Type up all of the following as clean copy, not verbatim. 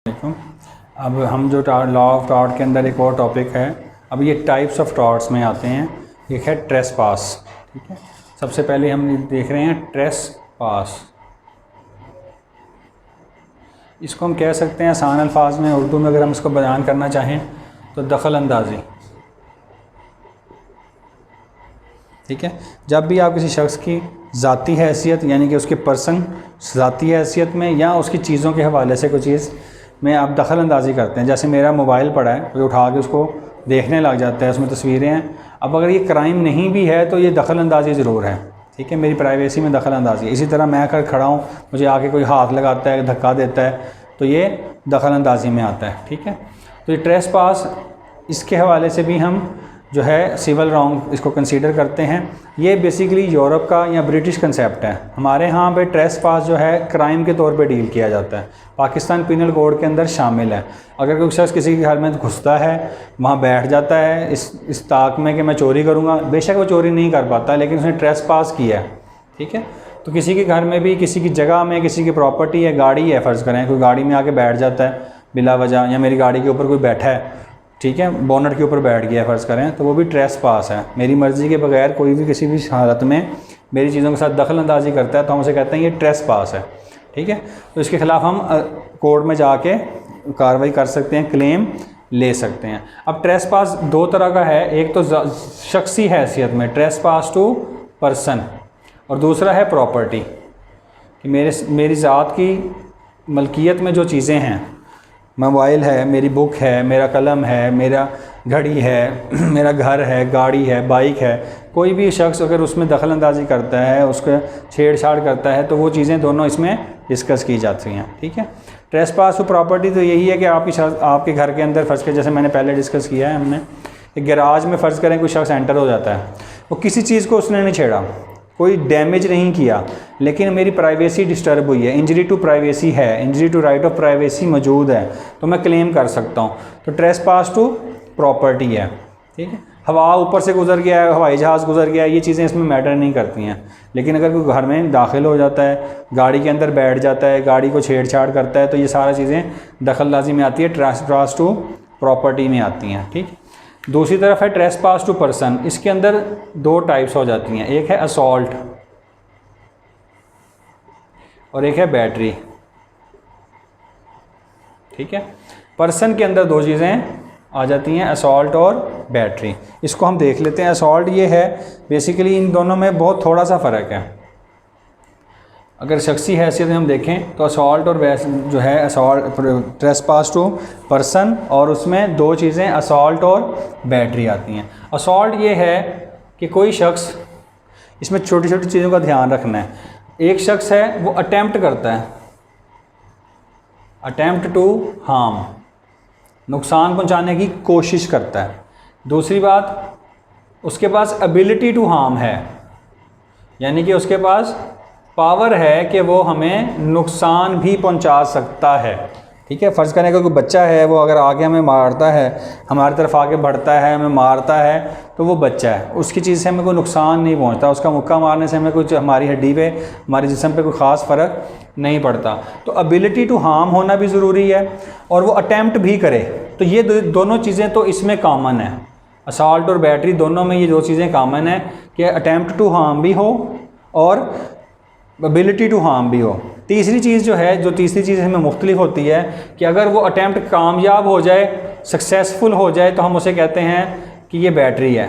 देखो, अब हम जो लॉ ऑफ टॉर्ट के अंदर एक और टॉपिक है। अब ये टाइप्स ऑफ टॉर्ट्स में आते हैं। एक है ट्रेसपास। ठीक है, सबसे पहले हम देख रहे हैं ट्रेसपास। इसको हम कह सकते हैं आसान अल्फाज में, उर्दू में अगर हम इसको बयान करना चाहें तो दखल अंदाज़ी। ठीक है, जब भी आप किसी शख्स की ज़ाती हैसियत यानी कि उसके पर्सन ज़ाती हैसियत में या उसकी चीज़ों के हवाले से कोई चीज़ में आप दखल अंदाज़ी करते हैं। जैसे मेरा मोबाइल पड़ा है, कोई उठा के उसको देखने लग जाता है, उसमें तस्वीरें हैं। अब अगर ये क्राइम नहीं भी है तो ये दखल अंदाज़ी ज़रूर है। ठीक है, मेरी प्राइवेसी में दखल अंदाज़ी। इसी तरह मैं अगर खड़ा हूँ, मुझे आके कोई हाथ लगाता है, धक्का देता है, तो ये दखल अंदाज़ी में आता है। ठीक है, तो ये ट्रेसपास, इसके हवाले से भी हम जो है सिविल रॉन्ग इसको कंसीडर करते हैं। ये बेसिकली यूरोप का या ब्रिटिश कंसेप्ट है। हमारे यहाँ पे ट्रेसपास जो है क्राइम के तौर पे डील किया जाता है, पाकिस्तान पिनल कोड के अंदर शामिल है। अगर कोई शख्स किसी के घर में घुसता है, वहाँ बैठ जाता है इस ताक में कि मैं चोरी करूँगा, बेशक वो चोरी नहीं कर पाता, लेकिन उसने ट्रेसपास किया है। ठीक है, तो किसी के घर में भी, किसी की जगह में, किसी की प्रॉपर्टी है, गाड़ी है, फ़र्ज़ करें कोई गाड़ी में आके बैठ जाता है बिला वजह, या मेरी गाड़ी के ऊपर कोई बैठा है, ठीक है, बोनट के ऊपर बैठ गया फ़र्ज़ करें, तो वो भी ट्रेसपास है। मेरी मर्ज़ी के बगैर कोई भी किसी भी हालत में मेरी चीज़ों के साथ दखल अंदाज़ी करता है तो हम उसे कहते हैं ये ट्रेसपास है। ठीक है, तो इसके ख़िलाफ़ हम कोर्ट में जाके कार्रवाई कर सकते हैं, क्लेम ले सकते हैं। अब ट्रेसपास दो तरह का है, एक तो शख्सी हैसियत में ट्रेसपास टू पर्सन, और दूसरा है प्रॉपर्टी कि मेरी ज़ात की मलकियत में जो चीज़ें हैं, मोबाइल है, मेरी बुक है, मेरा कलम है, मेरा घड़ी है, मेरा घर है, गाड़ी है, बाइक है, कोई भी शख्स अगर उसमें दखल अंदाज़ी करता है, उसको छेड़छाड़ करता है, तो वो चीज़ें दोनों इसमें डिस्कस की जाती हैं। ठीक है, ट्रेसपास टू प्रॉपर्टी तो यही है कि आपके घर के अंदर फ़र्ज़ करें, जैसे मैंने पहले डिस्कस किया है हमने, एक गैराज में फ़र्ज़ करें कोई शख्स एंटर हो जाता है, वो किसी चीज़ को उसने नहीं छेड़ा, कोई डैमेज नहीं किया, लेकिन मेरी प्राइवेसी डिस्टर्ब हुई है, इंजरी टू प्राइवेसी है, injury to right of privacy मौजूद है, तो मैं क्लेम कर सकता हूँ। तो ट्रेसपास टू प्रॉपर्टी है। ठीक है, हवा ऊपर से गुजर गया है, हवाई जहाज़ गुजर गया है, ये चीज़ें इसमें मैटर नहीं करती हैं। लेकिन अगर कोई घर में दाखिल हो जाता है, गाड़ी के अंदर बैठ जाता है, गाड़ी को छेड़छाड़ करता है, तो ये सारी चीज़ें दखलंदाजी में आती है, ट्रेसपास टू प्रॉपर्टी में आती हैं। ठीक, दूसरी तरफ है ट्रेसपास टू पर्सन। इसके अंदर दो टाइप्स हो जाती हैं, एक है असॉल्ट और एक है बैटरी। ठीक है, पर्सन के अंदर दो चीज़ें आ जाती हैं, असॉल्ट और बैटरी। इसको हम देख लेते हैं। असॉल्ट ये है, बेसिकली इन दोनों में बहुत थोड़ा सा फ़र्क है। अगर शख्सी हैसियत में हम देखें तो असॉल्ट और जो है असॉल्ट ट्रेसपास टू पर्सन, और उसमें दो चीज़ें असॉल्ट और बैटरी आती हैं। असॉल्ट ये है कि कोई शख्स, इसमें छोटी छोटी चीज़ों का ध्यान रखना है। एक शख्स है वो अटेम्प्ट करता है, अटेम्प्ट टू हार्म, नुकसान पहुंचाने की कोशिश करता है। दूसरी बात, उसके पास एबिलिटी टू हार्म है, यानी कि उसके पास पावर है कि वो हमें नुकसान भी पहुंचा सकता है। ठीक है, फ़र्ज़ करें कि कोई बच्चा है, वो अगर आगे हमें मारता है, हमारी तरफ आगे बढ़ता है, हमें मारता है, तो वो बच्चा है, उसकी चीज़ से हमें कोई नुकसान नहीं पहुंचता, उसका मुक्का मारने से हमें कुछ हमारी हड्डी पे, हमारे जिस्म पे कोई ख़ास फ़र्क नहीं पड़ता। तो एबिलिटी टू हार्म होना भी ज़रूरी है, और वो अटैम्प्ट भी करे। तो ये दोनों चीज़ें तो इसमें कॉमन है, असॉल्ट और बैटरी दोनों में ये दो चीज़ें कॉमन है कि अटैम्प्ट टू हार्म भी हो और एबिलिटी टू हार्म भी हो। तीसरी चीज़ जो है, जो तीसरी चीज़ हमें मुख्तलिफ होती है कि अगर वो अटैम्प्ट कामयाब हो जाए, सक्सेसफुल हो जाए, तो हम उसे कहते हैं कि ये बैटरी है।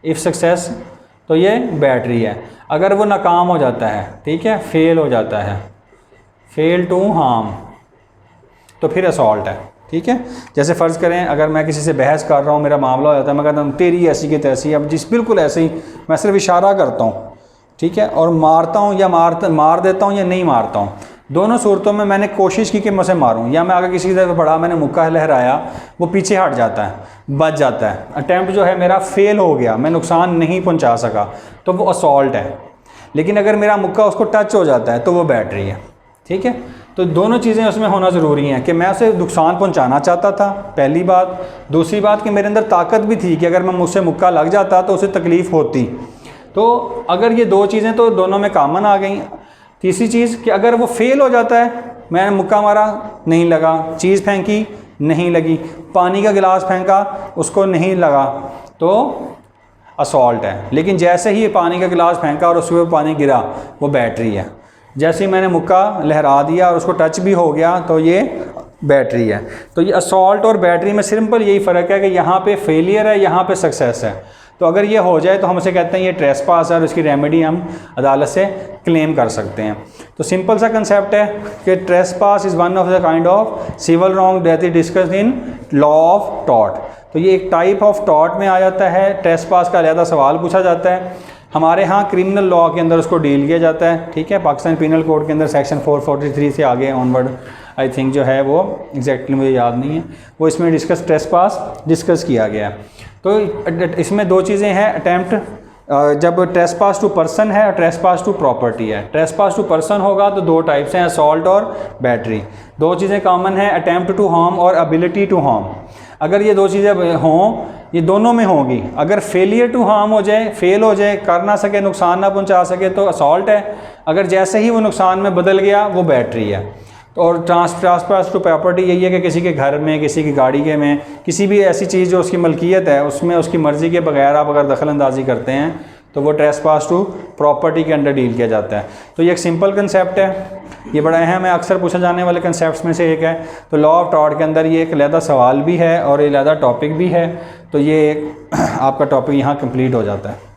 इफ़ सक्सेस, तो ये बैटरी है। अगर वो नाकाम हो जाता है, ठीक है, फेल हो जाता है, फेल टू हार्म, तो फिर असॉल्ट है। ठीक है, जैसे फ़र्ज़ करें अगर मैं किसी से बहस कर रहा हूँ, मेरा मामला हो जाता है, मैं कहता हूँ तेरी ऐसी की तैसी, अब जिस बिल्कुल ऐसे ही मैं सिर्फ इशारा करता हूँ, ठीक है, और मारता हूँ या मार देता हूँ या नहीं मारता हूँ, दोनों सूरतों में मैंने कोशिश की कि मैं उसे मारूँ, या मैं आगे किसी की तरफ बढ़ा, मैंने मुक्का लहराया, वो पीछे हट जाता है, बच जाता है, अटैम्प्ट जो है मेरा फेल हो गया, मैं नुकसान नहीं पहुँचा सका, तो वो असॉल्ट है। लेकिन अगर मेरा मुक्का उसको टच हो जाता है तो वो बैटरी है। ठीक है, तो दोनों चीज़ें उसमें होना ज़रूरी हैं कि मैं उसे नुकसान पहुंचाना चाहता था, पहली बात। दूसरी बात कि मेरे अंदर ताकत भी थी कि अगर मैं मुझसे मुक्का लग जाता तो उसे तकलीफ़ होती। तो अगर ये दो चीज़ें तो दोनों में कॉमन आ गई। तीसरी चीज़ कि अगर वो फेल हो जाता है, मैंने मुक्का मारा, नहीं लगा, चीज़ फेंकी, नहीं लगी, पानी का गिलास फेंका, उसको नहीं लगा, तो असॉल्ट है। लेकिन जैसे ही पानी का गिलास फेंका और उसके ऊपर पानी गिरा, वो बैटरी है। जैसे ही मैंने मुक्का लहरा दिया और उसको टच भी हो गया, तो ये बैटरी है। तो ये असॉल्ट और बैटरी में सिंपल यही फ़र्क है कि यहाँ पे फेलियर है, यहाँ पे सक्सेस है। तो अगर ये हो जाए तो हम उसे कहते हैं ये ट्रेसपास है और इसकी रेमेडी हम अदालत से क्लेम कर सकते हैं। तो सिंपल सा कंसेप्ट है कि trespass is one of the kind of civil wrong that is discussed in law of tort. तो ये एक टाइप ऑफ टॉर्ट में आ जाता है। ट्रेसपास का अलग सवाल पूछा जाता है, हमारे यहाँ क्रिमिनल लॉ के अंदर उसको डील किया जाता है, ठीक है। पाकिस्तान पिनल कोड के अंदर सेक्शन 443 से आगे ऑनवर्ड आई थिंक जो है वो एग्जैक्टली मुझे याद नहीं है, वो इसमें ट्रेसपास डिस्कस किया गया है। तो इसमें दो चीज़ें हैं, अटैम्प्ट जब ट्रेसपास टू पर्सन है और ट्रेसपास टू प्रॉपर्टी है। ट्रेसपास टू पर्सन होगा तो दो टाइप्स हैं, असॉल्ट और बैटरी। दो चीज़ें कॉमन हैं, अटैम्प्ट टू हार्म और एबिलिटी टू हार्म। अगर ये दो चीज़ें हों, ये दोनों में होगी। अगर फेलियर टू हार्म हो जाए, फेल हो जाए, कर ना सके, नुकसान ना पहुंचा सके, तो असॉल्ट है। अगर जैसे ही वो नुकसान में बदल गया, वो बैटरी है। तो और ट्रांसपास टू प्रॉपर्टी यही है कि किसी के घर में, किसी की गाड़ी के में, किसी भी ऐसी चीज़ जो उसकी मलकियत है, उसमें उसकी मर्ज़ी के बगैर आप अगर दखल अंदाजी करते हैं, तो वो ट्रेसपास टू प्रॉपर्टी के अंडर डील किया जाता है। तो ये एक सिंपल कंसेप्ट है, ये बड़ा अहम है, अक्सर पूछे जाने वाले कंसेप्ट्स में से एक है। तो लॉ ऑफ टॉर्ट के अंदर ये एक अलहदा सवाल भी है और एक अलहदा टॉपिक भी है। तो ये आपका टॉपिक यहाँ कंप्लीट हो जाता है।